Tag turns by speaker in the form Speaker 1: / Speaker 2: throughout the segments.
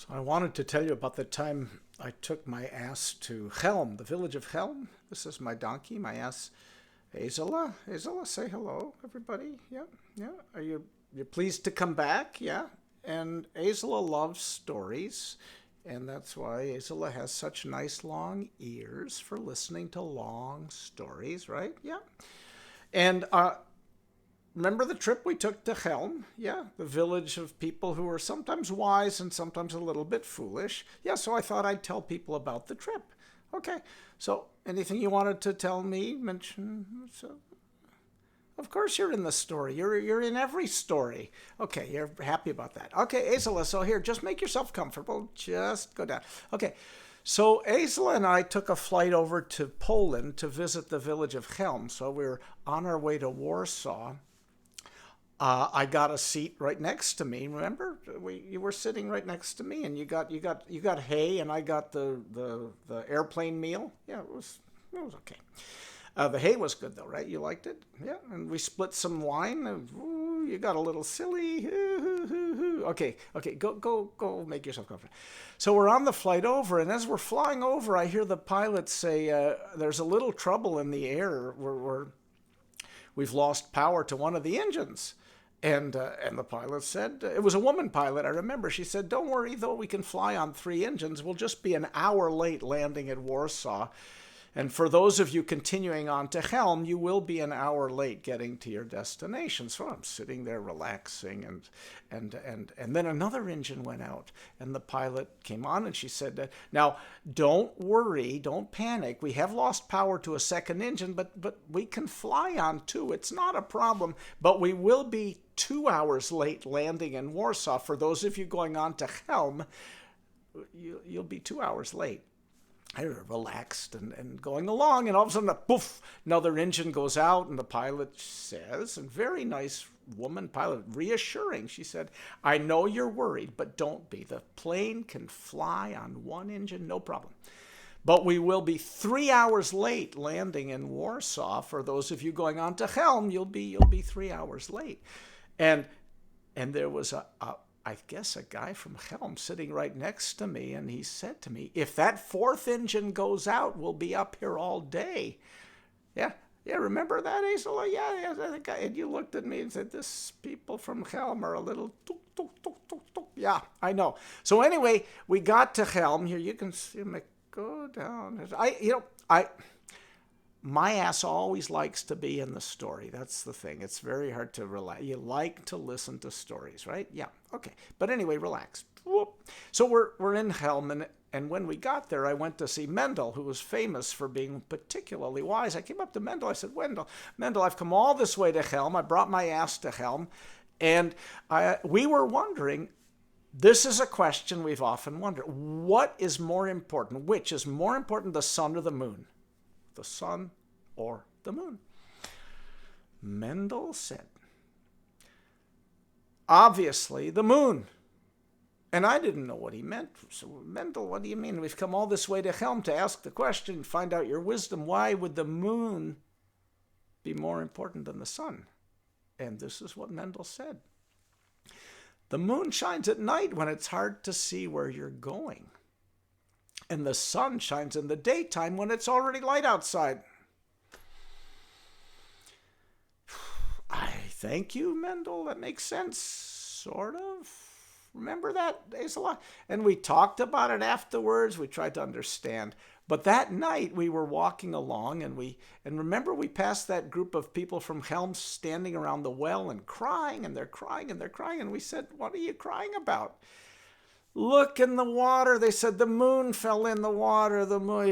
Speaker 1: So I wanted to tell you about the time I took my ass to Chelm, the village of Chelm. This is my donkey, my ass, Eysele. Eysele, say hello, everybody. Yeah, yeah. Are you pleased to come back? Yeah. And Eysele loves stories, and that's why Eysele has such nice long ears for listening to long stories, right? Yeah. And remember the trip we took to Chelm? Yeah, the village of people who are sometimes wise and sometimes a little bit foolish. Yeah, so I thought I'd tell people about the trip. Okay, so anything you wanted to tell me, mention? So, of course you're in the story. You're in every story. Okay, you're happy about that. Okay, Eysele, so here, just make yourself comfortable. Just go down. Okay, so Eysele and I took a flight over to Poland to visit the village of Chelm. So we were on our way to Warsaw. I got a seat right next to me. Remember, you were sitting right next to me, and you got hay, and I got the airplane meal. Yeah, it was okay. The hay was good though, right? You liked it, yeah. And we split some wine. Ooh, you got a little silly. Okay, okay, go, make yourself comfortable. So we're on the flight over, and as we're flying over, I hear the pilot say, "There's a little trouble in the air. We've lost power to one of the engines." And the pilot said, it was a woman pilot, I remember. She said, "Don't worry, though we can fly on three engines. We'll just be an hour late landing at Warsaw. And for those of you continuing on to Chelm, you will be an hour late getting to your destination." So I'm sitting there relaxing, and then another engine went out, and the pilot came on, and she said, "Now, don't worry, don't panic. We have lost power to a second engine, but we can fly on two. It's not a problem, but we will be 2 hours late landing in Warsaw. For those of you going on to Chelm, you'll be 2 hours late." I relaxed and going along, and all of a sudden, poof, another engine goes out, and the pilot says, and very nice woman pilot, reassuring, she said, "I know you're worried, but don't be. The plane can fly on one engine, no problem. But we will be 3 hours late landing in Warsaw. For those of you going on to Chelm, you'll be 3 hours late." And there was I guess a guy from Chelm sitting right next to me, and he said to me, "If that fourth engine goes out, we'll be up here all day." Yeah, yeah, remember that, Eysele? Yeah, the guy, and you looked at me and said, "This people from Chelm are a little tuk, tuk, tuk, tuk, tuk." Yeah, I know. So anyway, we got to Chelm. Here, you can see me go down. My ass always likes to be in the story. That's the thing. It's very hard to relax. You like to listen to stories, right? Yeah. Okay. But anyway, relax. Whoop. So we're in Chelm, and when we got there, I went to see Mendel, who was famous for being particularly wise. I came up to Mendel. I said, Mendel, I've come all this way to Chelm. I brought my ass to Chelm, and we were wondering. This is a question we've often wondered. What is more important? Which is more important, the sun or the moon? The sun or the moon? Mendel said, "Obviously, the moon." And I didn't know what he meant. So, "Mendel, what do you mean? We've come all this way to Chelm to ask the question, find out your wisdom. Why would the moon be more important than the sun?" And this is what Mendel said. "The moon shines at night when it's hard to see where you're going. And the sun shines in the daytime when it's already light outside." I thank you, Mendel. That makes sense, sort of. Remember that, Eysele? And we talked about it afterwards. We tried to understand. But that night we were walking along, and remember we passed that group of people from Chelm standing around the well and crying, and they're crying, and they're crying. And we said, "What are you crying about?" "Look in the water." They said, "The moon fell in the water. The moon."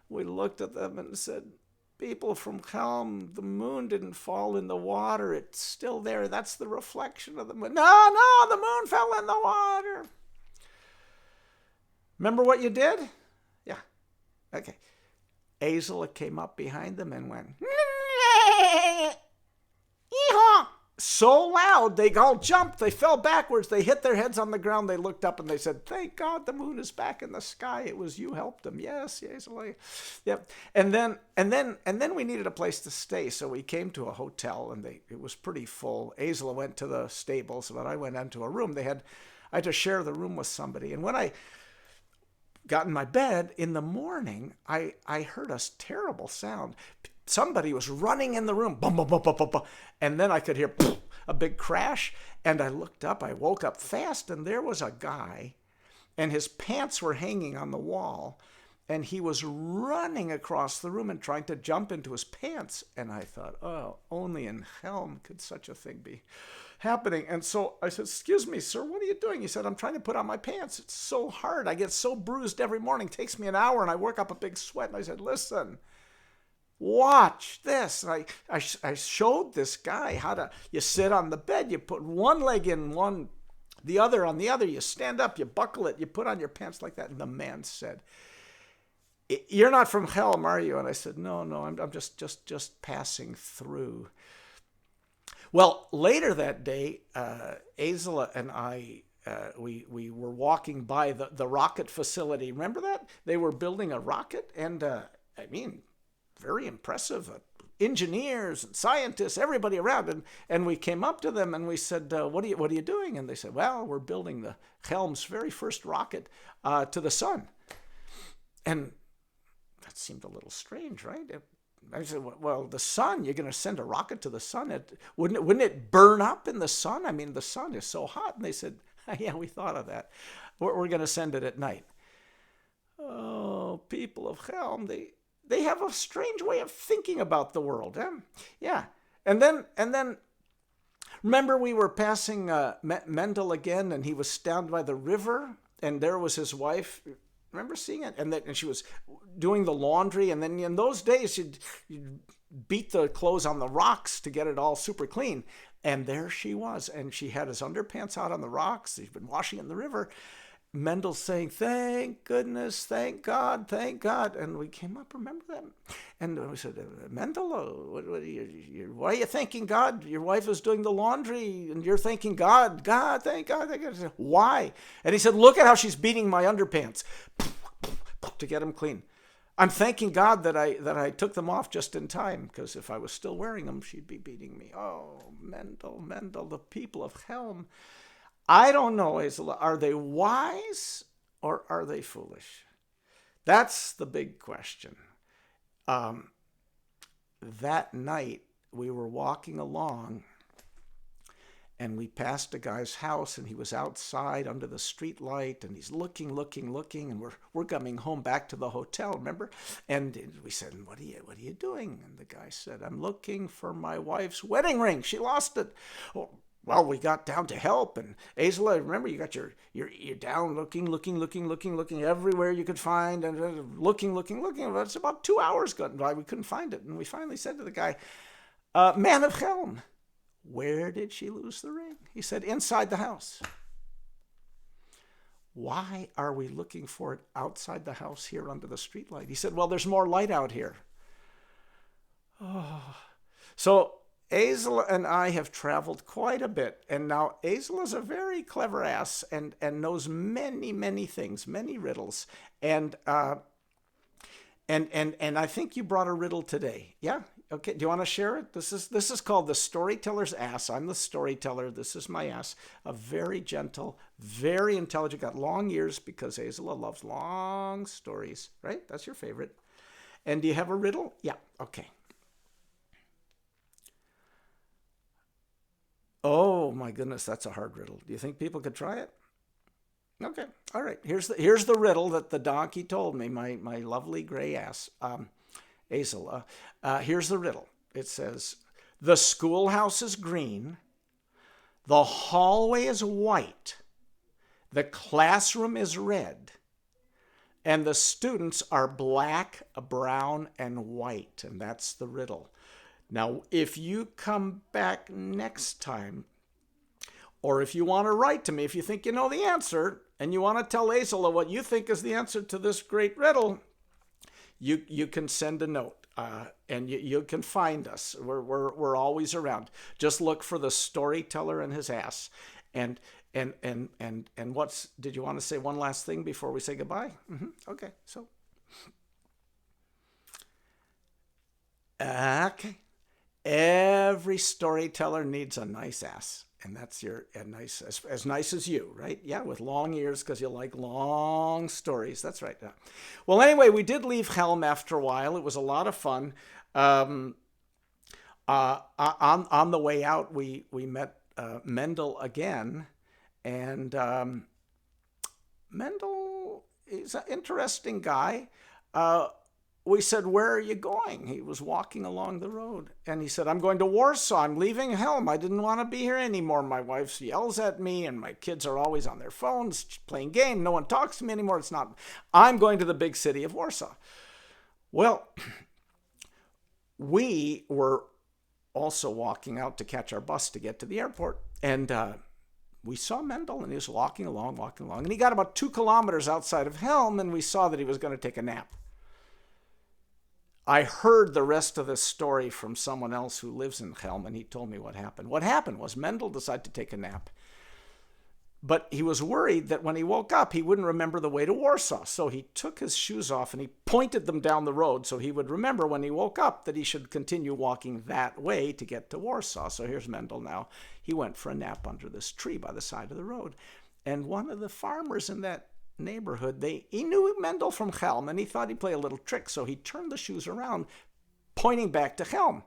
Speaker 1: We looked at them and said, "People from Chelm, the moon didn't fall in the water. It's still there. That's the reflection of the moon." No, the moon fell in the water." Remember what you did? Yeah. Okay. Eysele came up behind them and went, "Yeehaw!" So loud, they all jumped, they fell backwards, they hit their heads on the ground, they looked up and they said, "Thank God the moon is back in the sky. It was you helped them." Yes, yep. And then we needed a place to stay, so we came to a hotel, and it was pretty full. Eysele went to the stables, but I went into a room. They had I had to share the room with somebody. And when I got in my bed in the morning, I heard a terrible sound. Somebody was running in the room, bum, bum, bum, bum, bum, bum. And then I could hear a big crash. And I looked up, I woke up fast, and there was a guy, and his pants were hanging on the wall, and he was running across the room and trying to jump into his pants. And I thought, oh, only in Chelm could such a thing be happening. And so I said, excuse me, sir, what are you doing? He said, I'm trying to put on my pants. It's so hard. I get so bruised every morning. It takes me an hour, and I work up a big sweat. And I said, listen, watch this. And I showed this guy how to, you sit on the bed, you put one leg in one, the other on the other, you stand up, you buckle it, you put on your pants like that. And the man said, you're not from Chelm, are you? And I said, no, I'm just passing through. Well, later that day, Eysele and I, we were walking by the rocket facility. Remember that? They were building a rocket, and very impressive. Engineers and scientists, everybody around. And we came up to them and we said, what are you doing? And they said, well, we're building the Chelm's very first rocket to the sun. And that seemed a little strange, right? I said, well, the sun, you're going to send a rocket to the sun. Wouldn't it burn up in the sun? I mean, the sun is so hot. And they said, yeah, we thought of that. We're going to send it at night. Oh, people of Chelm, they have a strange way of thinking about the world. Yeah. And then, remember we were passing Mendel again, and he was down by the river, and there was his wife. Remember seeing it? And she was doing the laundry, and then in those days, you'd beat the clothes on the rocks to get it all super clean. And there she was, and she had his underpants out on the rocks. She'd been washing in the river. Mendel's saying, thank goodness, thank God, thank God. And we came up, remember that? And we said, Mendel, why are you thanking God? Your wife is doing the laundry, and you're thanking God. God, thank God, thank God. I said, why? And he said, look at how she's beating my underpants to get them clean. I'm thanking God that I took them off just in time, because if I was still wearing them, she'd be beating me. Oh, Mendel, the people of Chelm. I don't know, Eysele. Are they wise or are they foolish? That's the big question. That night, we were walking along, and we passed a guy's house, and he was outside under the street light, and he's looking, and we're coming home back to the hotel, remember? And we said, what are you doing? And the guy said, I'm looking for my wife's wedding ring. She lost it. Oh, well, we got down to help, and Eysele, remember, you got you're down looking everywhere you could find, and looking. But it's about 2 hours gone by. We couldn't find it, and we finally said to the guy, man of Chelm, where did she lose the ring? He said, inside the house. Why are we looking for it outside the house here under the streetlight? He said, well, there's more light out here. Oh, so Eysele and I have traveled quite a bit, and now Eysele is a very clever ass and knows many things, many riddles, and I think you brought a riddle today. Yeah, okay. Do you want to share it? This is called the Storyteller's Ass. I'm the storyteller. This is my ass. A very gentle, very intelligent. Got long ears because Eysele loves long stories. Right? That's your favorite. And do you have a riddle? Yeah. Okay. Oh my goodness, that's a hard riddle. Do you think people could try it? Okay, all right. Here's the riddle that the donkey told me. My lovely gray ass, Eysele. Here's the riddle. It says, the schoolhouse is green, the hallway is white, the classroom is red, and the students are black, brown, and white. And that's the riddle. Now, if you come back next time, or if you want to write to me, if you think you know the answer, and you want to tell Eysele what you think is the answer to this great riddle, you can send a note, and you can find us. We're always around. Just look for the Storyteller and his ass. And what's? Did you want to say one last thing before we say goodbye? Okay, so. Okay. Every storyteller needs a nice ass. And that's as nice as you, right? Yeah, with long ears because you like long stories. That's right. Yeah. Well, anyway, we did leave Chelm after a while. It was a lot of fun. On the way out, we met Mendel again, and Mendel is an interesting guy. We said, "Where are you going?" He was walking along the road, and he said, "I'm going to Warsaw. I'm leaving Chelm. I didn't want to be here anymore. My wife yells at me, and my kids are always on their phones playing games. No one talks to me anymore. It's not. I'm going to the big city of Warsaw." Well, we were also walking out to catch our bus to get to the airport, and we saw Mendel, and he was walking along, and he got about 2 kilometers outside of Chelm, and we saw that he was going to take a nap. I heard the rest of this story from someone else who lives in Chelm, and he told me what happened. What happened was Mendel decided to take a nap, but he was worried that when he woke up, he wouldn't remember the way to Warsaw. So he took his shoes off and he pointed them down the road so he would remember when he woke up that he should continue walking that way to get to Warsaw. So here's Mendel now. He went for a nap under this tree by the side of the road. And one of the farmers in that neighborhood, he knew Mendel from Chelm, and he thought he'd play a little trick. So he turned the shoes around, pointing back to Chelm.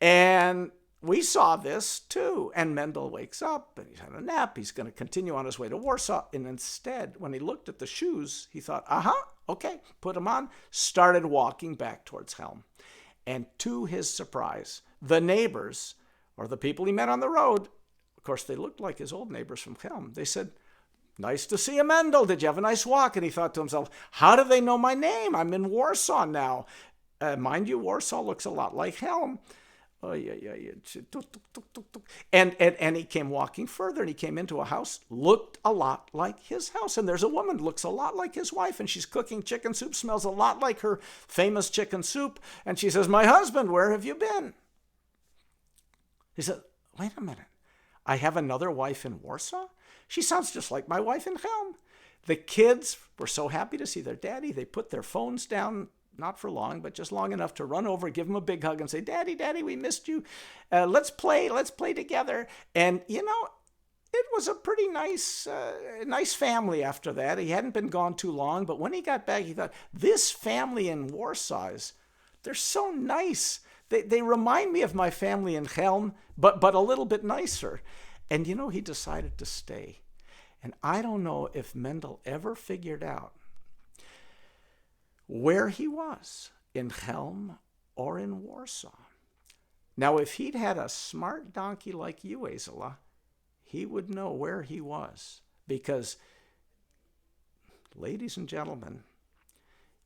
Speaker 1: And we saw this too, and Mendel wakes up and he's had a nap. He's going to continue on his way to Warsaw. And instead, when he looked at the shoes, he thought, okay, put them on, started walking back towards Chelm. And to his surprise, the neighbors, or the people he met on the road, of course, they looked like his old neighbors from Chelm. They said, "Nice to see you, Mendel. Did you have a nice walk?" And he thought to himself, how do they know my name? I'm in Warsaw now. Mind you, Warsaw looks a lot like Chelm. And he came walking further, and he came into a house, looked a lot like his house. And there's a woman, looks a lot like his wife, and she's cooking chicken soup, smells a lot like her famous chicken soup. And she says, "My husband, where have you been?" He said, "Wait a minute. I have another wife in Warsaw? She sounds just like my wife in Chelm." The kids were so happy to see their daddy, they put their phones down, not for long, but just long enough to run over, give him a big hug, and say, "Daddy, Daddy, we missed you. Let's play together." And, it was a pretty nice family after that. He hadn't been gone too long, but when he got back, he thought, this family in Warsaw they're so nice. They remind me of my family in Chelm, but a little bit nicer. And, he decided to stay. And I don't know if Mendel ever figured out where he was, in Chelm or in Warsaw. Now, if he'd had a smart donkey like you, Eysele, he would know where he was. Because, ladies and gentlemen,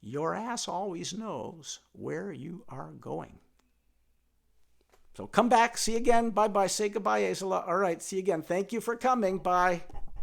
Speaker 1: your ass always knows where you are going. So come back. See you again. Bye-bye. Say goodbye, Eysele. All right. See you again. Thank you for coming. Bye.